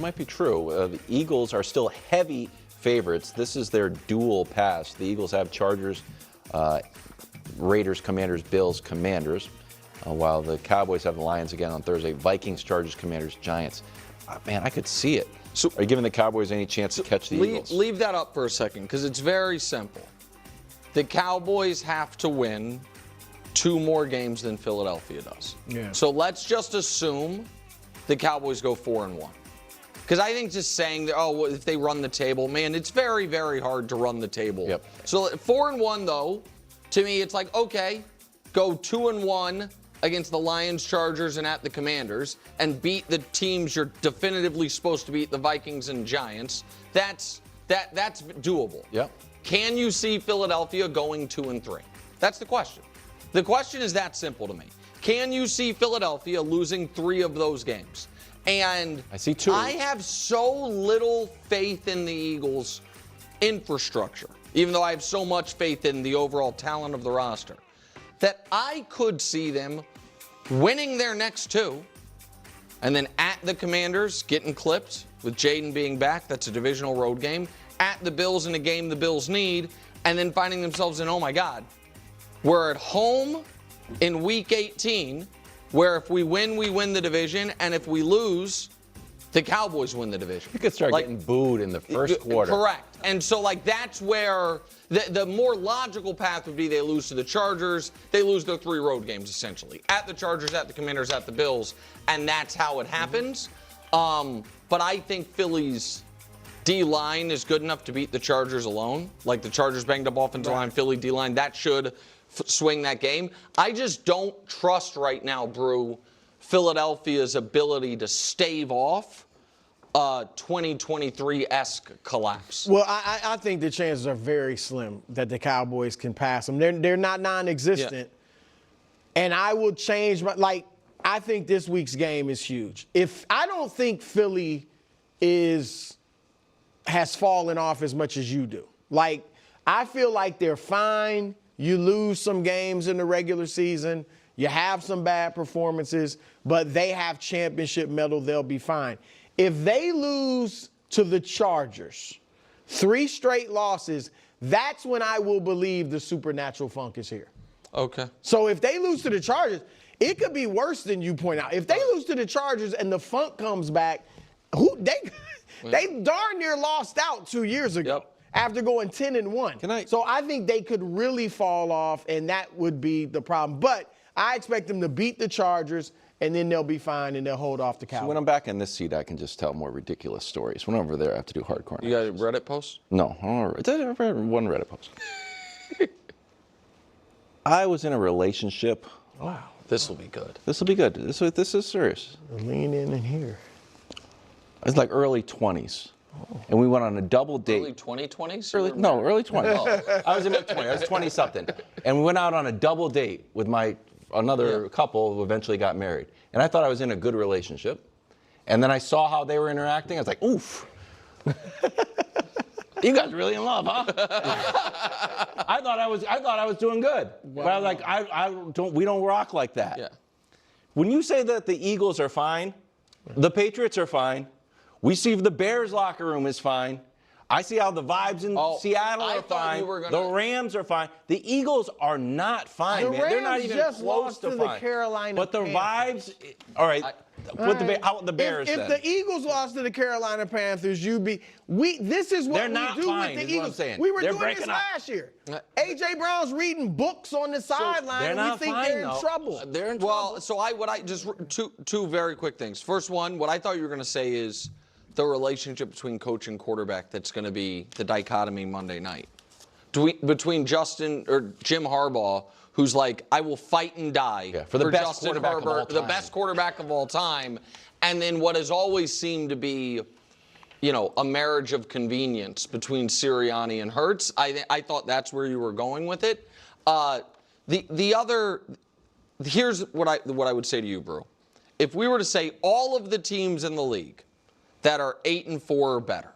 Might be true. The Eagles are still heavy favorites. This is their dual pass. The Eagles have Chargers, Raiders, Commanders, Bills, Commanders, while the Cowboys have the Lions again on Thursday. Vikings, Chargers, Commanders, Giants. Man, I could see it. So, are you giving the Cowboys any chance to catch the Eagles? Leave that up for a second, because it's very simple. The Cowboys have to win 2 more games than Philadelphia does. Yeah. So let's just assume the Cowboys go 4-1. Because I think just saying that, oh, if they run the table, man, it's very, very hard to run the table. Yep. So 4-1, though, to me, it's like, okay, go 2-1 against the Lions, Chargers, and at the Commanders, and beat the teams you're definitively supposed to beat, the Vikings and Giants. That's doable. Yep. Can you see Philadelphia going 2-3? That's the question. The question is that simple to me. Can you see Philadelphia losing 3 of those games? And I see 2. I have so little faith in the Eagles' infrastructure, even though I have so much faith in the overall talent of the roster, that I could see them winning their next 2, and then at the Commanders getting clipped with Jaden being back. That's a divisional road game. At the Bills in a game the Bills need, and then finding themselves in, oh my God, we're at home in Week 18, where if we win the division, and if we lose, the Cowboys win the division. You could start getting booed in the first quarter. Correct. And so, that's where the more logical path would be they lose to the Chargers. They lose their 3 road games, essentially. At the Chargers, at the Commanders, at the Bills. And that's how it happens. But I think Philly's D-line is good enough to beat the Chargers alone. Like the Chargers banged up offensive line, Philly D-line, that should swing that game. I just don't trust right now, Brew, Philadelphia's ability to stave off a 2023-esque collapse. Well, I think the chances are very slim that the Cowboys can pass them. They're not non-existent. Yeah. And I will change I think this week's game is huge. I don't think Philly has fallen off as much as you do. I feel like they're fine. You lose some games in the regular season. You have some bad performances, but they have championship mettle. They'll be fine. If they lose to the Chargers, 3 straight losses, that's when I will believe the supernatural funk is here. Okay. So if they lose to the Chargers, it could be worse than you point out. If they lose to the Chargers and the funk comes back, they darn near lost out 2 years ago. Yep. After going 10-1. So I think they could really fall off, and that would be the problem. But I expect them to beat the Chargers, and then they'll be fine, and they'll hold off the Cowboys. So when I'm back in this seat, I can just tell more ridiculous stories. When I'm over there, I have to do hardcore. You got a Reddit post? No, I've read one Reddit post. I was in a relationship. Wow, this will be good. This will be good. This is serious. Lean in here. It's like early 20s. And we went on a double date. Early 2020s? Early 20s. I was in my 20s. I was 20-something. And we went out on a double date with another couple who eventually got married. And I thought I was in a good relationship. And then I saw how they were interacting. I was like, oof. You guys are really in love, huh? I thought I was doing good. Wow. But I was like, we don't rock like that. Yeah. When you say that the Eagles are fine, the Patriots are fine, we see the Bears locker room is fine. I see how the vibes in Seattle are fine. The Rams are fine. The Eagles are not fine, man. They're not even close to fine. The Carolina but the vibes, all right. How about the Bears if the Eagles lost to the Carolina Panthers, this is what we do fine, with the Eagles. What I'm saying. We were doing this last year. A.J. Brown's reading books on the sideline, and we think they're in trouble. They're in trouble. Well, so two very quick things. First one, what I thought you were going to say is the relationship between coach and quarterback that's going to be the dichotomy Monday night. Between Jim Harbaugh, who's like, I will fight and die for the best Justin quarterback Herbert, of all time. the best quarterback of all time, and then what has always seemed to be, a marriage of convenience between Sirianni and Hurts. I thought that's where you were going with it. Here's what I would say to you, Brew. If we were to say all of the teams in the league that are 8-4 or better,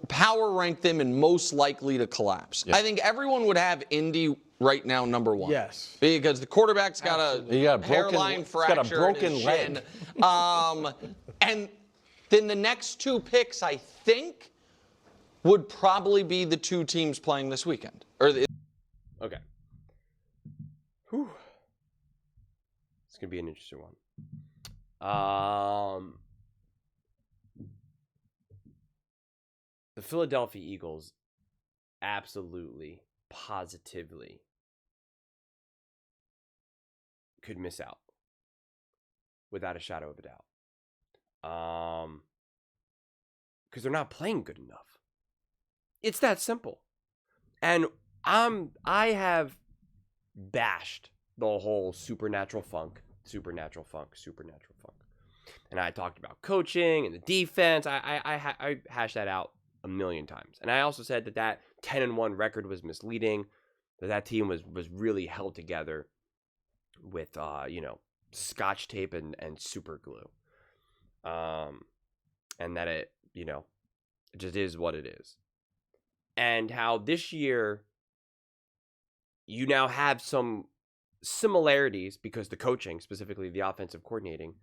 power rank them and most likely to collapse. Yep. I think everyone would have Indy right now number 1. Yes. Because the quarterback's got a hairline fracture. He's got a broken leg. And then the next 2 picks, I think, would probably be the 2 teams playing this weekend. Okay. Whew. It's going to be an interesting one. The Philadelphia Eagles absolutely, positively could miss out without a shadow of a doubt. Because they're not playing good enough. It's that simple. And I have bashed the whole supernatural funk. And I talked about coaching and the defense. I hashed that out a million times. And I also said that 10-1 record was misleading. That team was really held together with Scotch tape and super glue. And that it just is what it is. And how this year you now have some similarities because the coaching, specifically the offensive coordinating.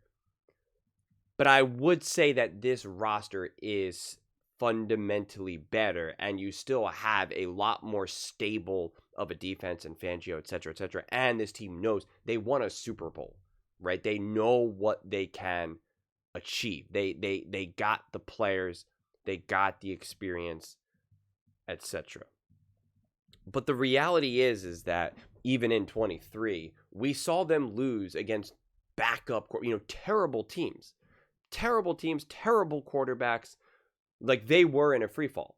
But I would say that this roster is fundamentally better, and you still have a lot more stable of a defense and Fangio, et cetera, and this team knows they won a Super Bowl, right? They know what they can achieve. They got the players, they got the experience, etc. But the reality is that even in 23, we saw them lose against backup, terrible teams, terrible quarterbacks. Like, they were in a free fall.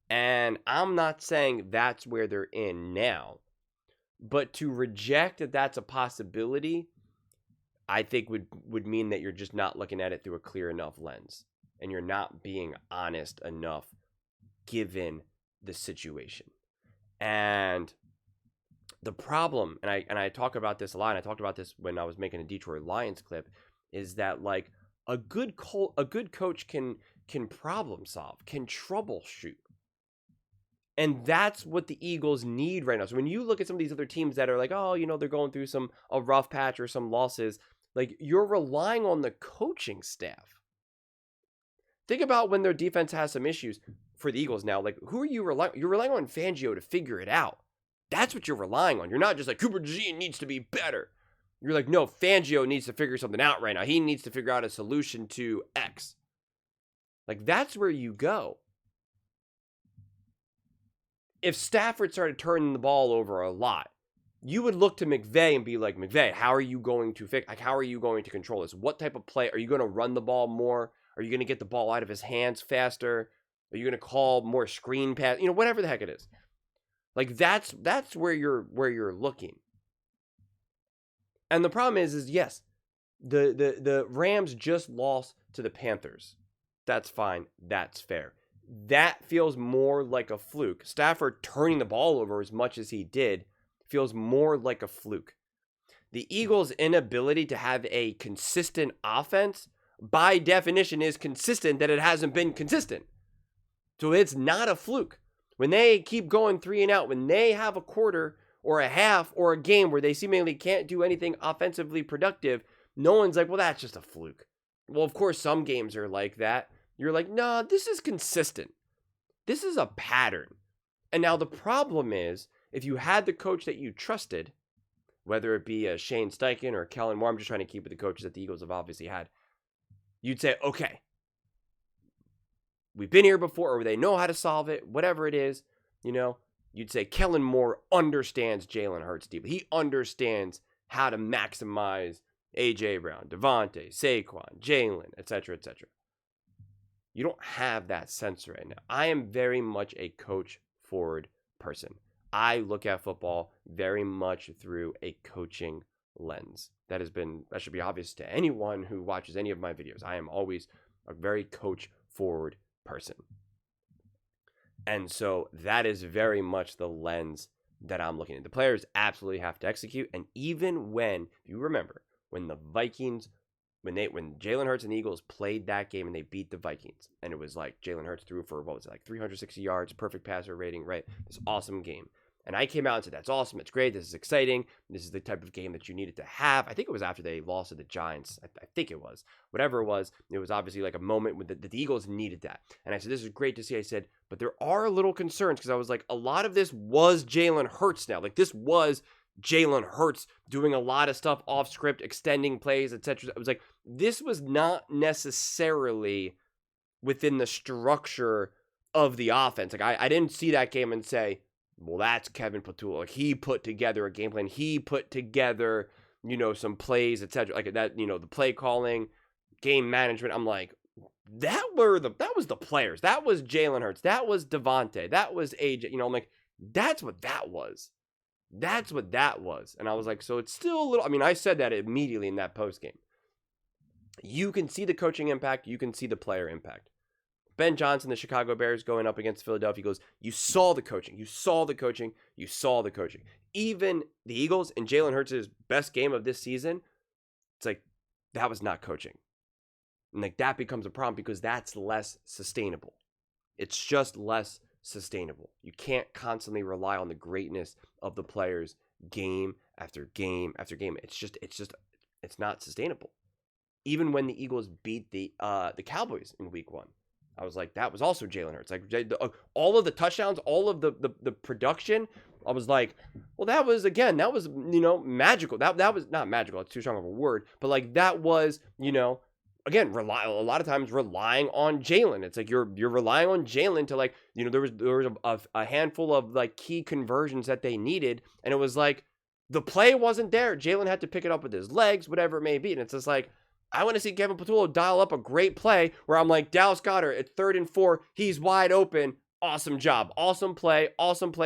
And I'm not saying that's where they're in now. But to reject that that's a possibility, I think would mean that you're just not looking at it through a clear enough lens. And you're not being honest enough given the situation. And the problem, and I talk about this a lot, and I talked about this when I was making a Detroit Lions clip, is that, like, a good coach can problem solve, can troubleshoot. And that's what the Eagles need right now. So when you look at some of these other teams that are like, oh, they're going through a rough patch or some losses, like, you're relying on the coaching staff. Think about when their defense has some issues for the Eagles now. Like, who are you relying on? You're relying on Fangio to figure it out. That's what you're relying on. You're not just like, Cooper DeJean needs to be better. You're like, no, Fangio needs to figure something out right now. He needs to figure out a solution to X. Like, that's where you go. If Stafford started turning the ball over a lot, you would look to McVay and be like, McVay, how are you going to how are you going to control this? What type of play? Are you going to run the ball more? Are you going to get the ball out of his hands faster? Are you going to call more screen pass? Whatever the heck it is. Like, that's where you're looking. And the problem is yes, the Rams just lost to the Panthers. That's fine. That's fair. That feels more like a fluke. Stafford turning the ball over as much as he did feels more like a fluke. The Eagles' inability to have a consistent offense, by definition, is consistent that it hasn't been consistent. So it's not a fluke. When they keep going 3 and out, when they have a quarter or a half or a game where they seemingly can't do anything offensively productive, no one's like, well, that's just a fluke. Well, of course, some games are like that. You're like, no, this is consistent. This is a pattern. And now the problem is, if you had the coach that you trusted, whether it be a Shane Steichen or Kellen Moore, I'm just trying to keep with the coaches that the Eagles have obviously had, you'd say, okay, we've been here before, or they know how to solve it, whatever it is, you'd say Kellen Moore understands Jalen Hurts deeply. He understands how to maximize A.J. Brown, Devontae, Saquon, Jalen, etc. You don't have that sense right now. I am very much a coach-forward person. I look at football very much through a coaching lens. That should be obvious to anyone who watches any of my videos. I am always a very coach-forward person. And so that is very much the lens that I'm looking at. The players absolutely have to execute. And even when, if you remember, when the Vikings, when Jalen Hurts and the Eagles played that game and they beat the Vikings, and it was like Jalen Hurts threw for, 360 yards, perfect passer rating, right? This awesome game. And I came out and said, that's awesome. It's great. This is exciting. This is the type of game that you needed to have. I think it was after they lost to the Giants. I think it was. Whatever it was obviously like a moment when the Eagles needed that. And I said, this is great to see. I said, but there are little concerns because I was like, a lot of this was Jalen Hurts now. Like this was Jalen Hurts doing a lot of stuff off script, extending plays, etc. I was like, this was not necessarily within the structure of the offense. Like I didn't see that game and say, well, that's Kevin Patullo. Like he put together a game plan. He put together, some plays, etc. Like that, the play calling, game management. I'm like, that was the players. That was Jalen Hurts. That was Devontae. That was AJ. I'm like, that's what that was. That's what that was. And I was like, so it's still a little, I said that immediately in that post game. You can see the coaching impact. You can see the player impact. Ben Johnson, the Chicago Bears going up against Philadelphia, goes, you saw the coaching. You saw the coaching. You saw the coaching. Even the Eagles and Jalen Hurts' best game of this season, it's like, that was not coaching. And like that becomes a problem because that's less sustainable. It's just less sustainable. You can't constantly rely on the greatness of the players game after game after game. It's not sustainable. Even when the Eagles beat the Cowboys in week 1, I was like, that was also Jalen Hurts. Like all of the touchdowns, all of the production, I was like, well, that was magical. That was not magical. It's too strong of a word, but like that was, again, a lot of times relying on Jalen. It's like you're relying on Jalen to like, there was a handful of like key conversions that they needed, and it was like the play wasn't there. Jalen had to pick it up with his legs, whatever it may be, and it's just like, I want to see Kevin Patullo dial up a great play where I'm like, Dallas Goedert at 3rd and 4, he's wide open. Awesome job. Awesome play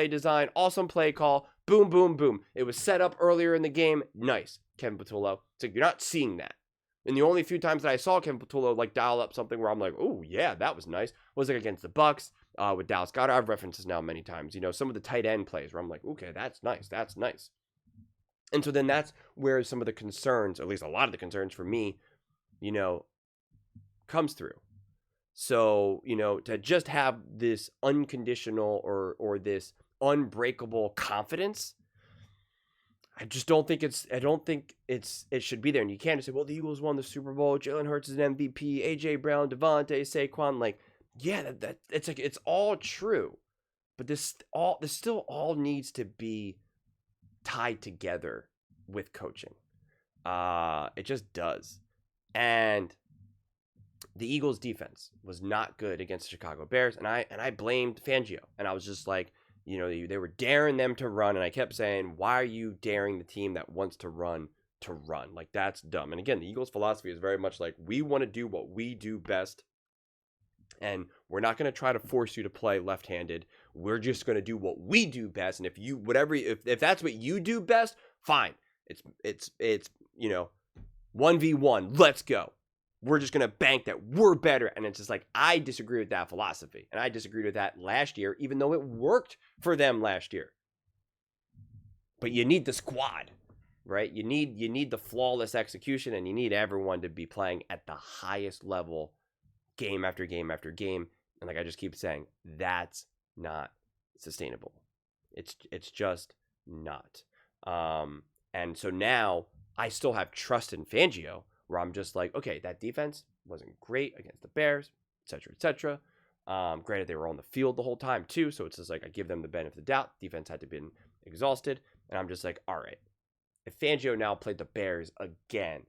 design, awesome play call. Boom, boom, boom. It was set up earlier in the game. Nice, Kevin Patullo. So you're not seeing that. And the only few times that I saw Kevin Patullo like dial up something where I'm like, oh yeah, that was nice, was like against the Bucs with Dallas Goedert. I've referenced this now many times. Some of the tight end plays where I'm like, okay, that's nice. That's nice. And so then that's where some of the concerns, at least a lot of the concerns for me, comes through. So, to just have this unconditional or this unbreakable confidence, I don't think it should be there. And you can't just say, well, the Eagles won the Super Bowl, Jalen Hurts is an MVP, AJ Brown, Devontae, Saquon, like, yeah, that it's like, it's all true. But this still all needs to be tied together with coaching. It just does. And the Eagles defense was not good against the Chicago Bears. And I blamed Fangio. And I was just like, they were daring them to run. And I kept saying, why are you daring the team that wants to run to run? Like, that's dumb. And again, the Eagles' philosophy is very much like, we want to do what we do best. And we're not going to try to force you to play left-handed. We're just going to do what we do best. And if that's what you do best, fine. It's 1v1, let's go. We're just going to bank that we're better. And it's just like, I disagree with that philosophy. And I disagreed with that last year, even though it worked for them last year. But you need the squad, right? You need the flawless execution, and you need everyone to be playing at the highest level game after game after game. And like I just keep saying, that's not sustainable. It's just not. And so now I still have trust in Fangio, where I'm just like, okay, that defense wasn't great against the Bears, et cetera. Granted, they were on the field the whole time too, so it's just like I give them the benefit of the doubt. Defense had to be exhausted, and I'm just like, all right. If Fangio now played the Bears again,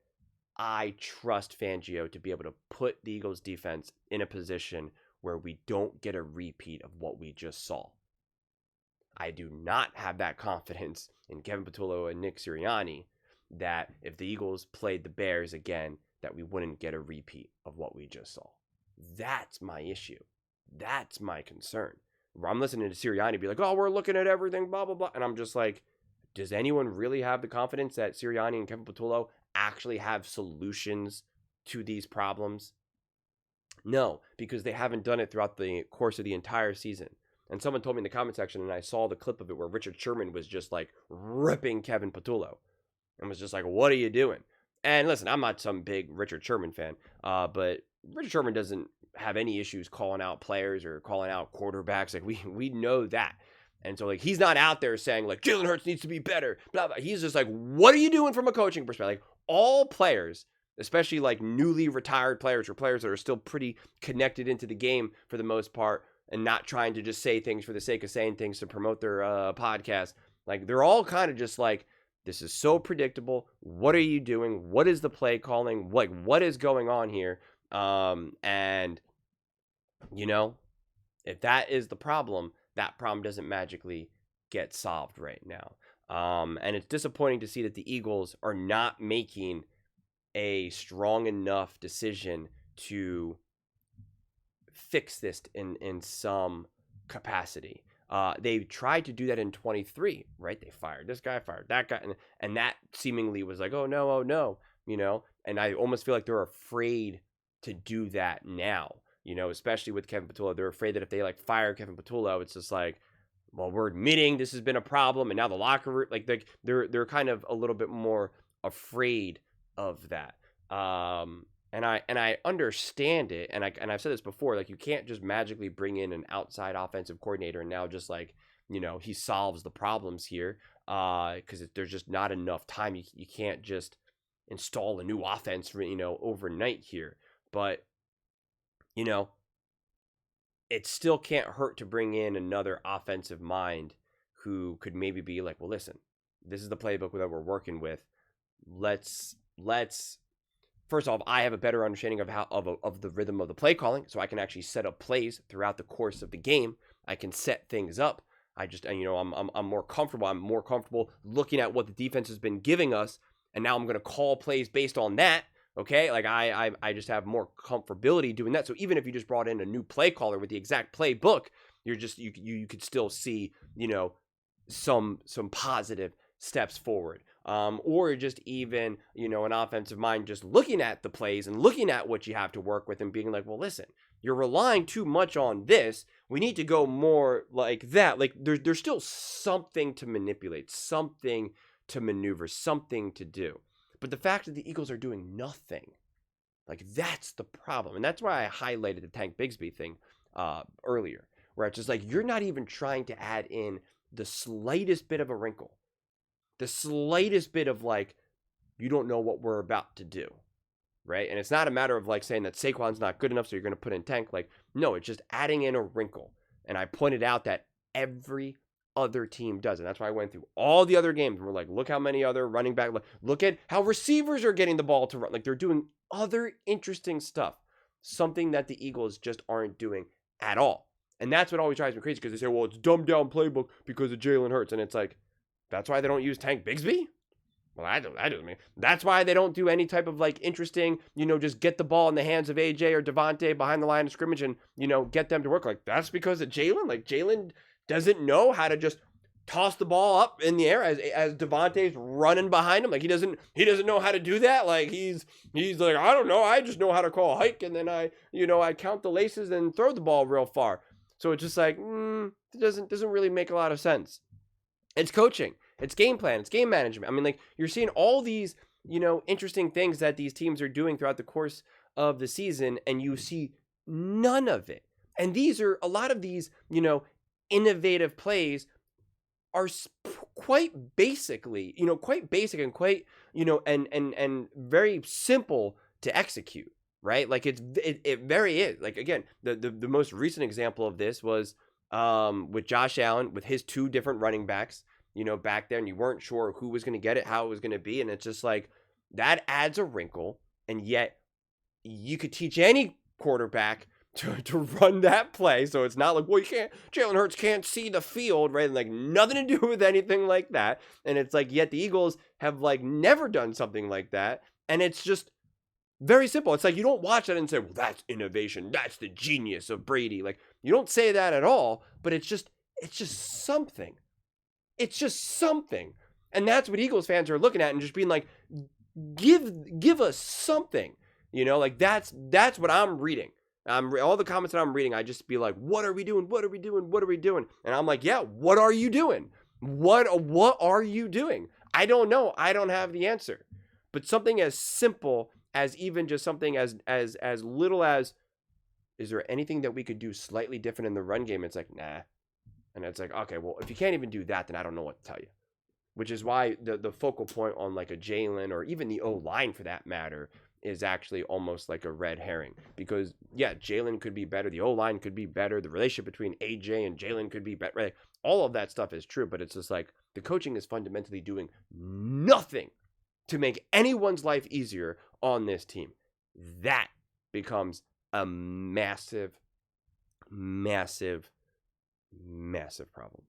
I trust Fangio to be able to put the Eagles defense in a position where we don't get a repeat of what we just saw. I do not have that confidence in Kevin Patullo and Nick Sirianni that if the Eagles played the Bears again, that we wouldn't get a repeat of what we just saw. That's my issue. That's my concern. Where I'm listening to Sirianni be like, oh, we're looking at everything, blah, blah, blah. And I'm just like, does anyone really have the confidence that Sirianni and Kevin Patullo actually have solutions to these problems? No, because they haven't done it throughout the course of the entire season. And someone told me in the comment section, and I saw the clip of it where Richard Sherman was just like ripping Kevin Patullo. And was just like, what are you doing? And listen, I'm not some big Richard Sherman fan, but Richard Sherman doesn't have any issues calling out players or calling out quarterbacks. Like we know that. And so, like, he's not out there saying, like, Jalen Hurts needs to be better, blah, blah. He's just like, what are you doing from a coaching perspective? Like, all players, especially, like, newly retired players or players that are still pretty connected into the game for the most part and not trying to just say things for the sake of saying things to promote their podcast. Like, they're all kind of just like, this is so predictable. What are you doing? What is the play calling? Like, what is going on here? And, you know, if that is the problem, that problem doesn't magically get solved right now. And it's disappointing to see that the Eagles are not making a strong enough decision to fix this in some capacity. They tried to do that in 23, right? They fired this guy, fired that guy, and that seemingly was like, oh no, you know? And I almost feel like they're afraid to do that now. You know, especially with Kevin Patullo, they're afraid that if they like fire Kevin Patullo, it's just like, well, we're admitting this has been a problem, and now the locker room, like they're kind of a little bit more afraid of that. And I understand it, and I've said this before, like you can't just magically bring in an outside offensive coordinator and now just like, you know, he solves the problems here, because there's just not enough time. You can't just install a new offense, you know, overnight here, but. You know, it still can't hurt to bring in another offensive mind who could maybe be like, well, listen, this is the playbook that we're working with. Let's first off, I have a better understanding of the rhythm of the play calling, so I can actually set up plays throughout the course of the game. I can set things up. I'm more comfortable. I'm more comfortable looking at what the defense has been giving us, and now I'm going to call plays based on that. Okay, like I just have more comfortability doing that. So even if you just brought in a new play caller with the exact playbook, you could still see, you know, some positive steps forward. Or just even, you know, an offensive mind just looking at the plays and looking at what you have to work with and being like, well, listen, you're relying too much on this. We need to go more like that. Like there's still something to manipulate, something to maneuver, something to do. But the fact that the Eagles are doing nothing, like that's the problem. And that's why I highlighted the Tank Bigsby thing earlier, where it's just like, you're not even trying to add in the slightest bit of a wrinkle, the slightest bit of like, you don't know what we're about to do, right? And it's not a matter of like saying that Saquon's not good enough, so you're going to put in Tank. Like, no, it's just adding in a wrinkle. And I pointed out that every other team does. And that's why I went through all the other games and we're like, look how many other running back, look at how receivers are getting the ball to run. Like they're doing other interesting stuff, something that the Eagles just aren't doing at all. And that's what always drives me crazy, because they say, well, it's dumbed down playbook because of Jalen Hurts. And it's like, that's why they don't use Tank Bigsby? Well, that doesn't mean. That's why they don't do any type of like interesting, you know, just get the ball in the hands of AJ or Devontae behind the line of scrimmage and, you know, get them to work. Like that's because of Jalen. Like Jalen doesn't know how to just toss the ball up in the air as Devontae's running behind him. Like he doesn't know how to do that. Like he's like, I don't know. I just know how to call a hike, and then I count the laces and throw the ball real far. So it's just like, it doesn't really make a lot of sense. It's coaching. It's game plan. It's game management. I mean, like you're seeing all these, you know, interesting things that these teams are doing throughout the course of the season, and you see none of it. And these are a lot of these, you know, innovative plays are quite basically, you know, quite basic and quite, you know, and very simple to execute, right? Like it very is. Like again, the most recent example of this was with Josh Allen with his two different running backs, you know, back there, and you weren't sure who was going to get it, how it was going to be, and it's just like that adds a wrinkle, and yet you could teach any quarterback to run that play. So it's not like, well, Jalen Hurts can't see the field, right? And like nothing to do with anything like that. And it's like, yet the Eagles have like never done something like that. And it's just very simple. It's like, you don't watch that and say, well, that's innovation. That's the genius of Brady. Like you don't say that at all, but it's just something. It's just something. And that's what Eagles fans are looking at and just being like, give us something, you know, like that's what I'm reading. All the comments that I'm reading, I just be like, what are we doing? What are we doing? What are we doing? And I'm like, yeah, what are you doing? What are you doing? I don't know. I don't have the answer. But something as simple as even just something as little as, is there anything that we could do slightly different in the run game? It's like, nah. And it's like, okay, well, if you can't even do that, then I don't know what to tell you. Which is why the focal point on like a Jalen or even the O-line for that matter is actually almost like a red herring. Because, yeah, Jalen could be better. The O-line could be better. The relationship between AJ and Jalen could be better. Right? All of that stuff is true, but it's just like the coaching is fundamentally doing nothing to make anyone's life easier on this team. That becomes a massive, massive, massive problem.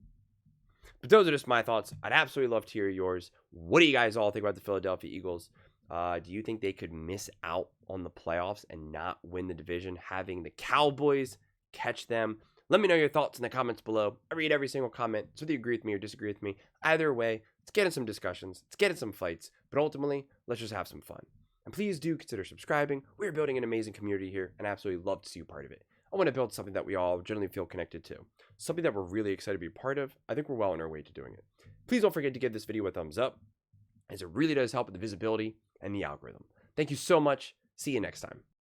But those are just my thoughts. I'd absolutely love to hear yours. What do you guys all think about the Philadelphia Eagles? Do you think they could miss out on the playoffs and not win the division, having the Cowboys catch them? Let me know your thoughts in the comments below. I read every single comment, so whether you agree with me or disagree with me. Either way, let's get in some discussions. Let's get in some fights. But ultimately, let's just have some fun. And please do consider subscribing. We're building an amazing community here, and I absolutely love to see you part of it. I want to build something that we all generally feel connected to. Something that we're really excited to be part of. I think we're well on our way to doing it. Please don't forget to give this video a thumbs up, as it really does help with the visibility and the algorithm. Thank you so much. See you next time.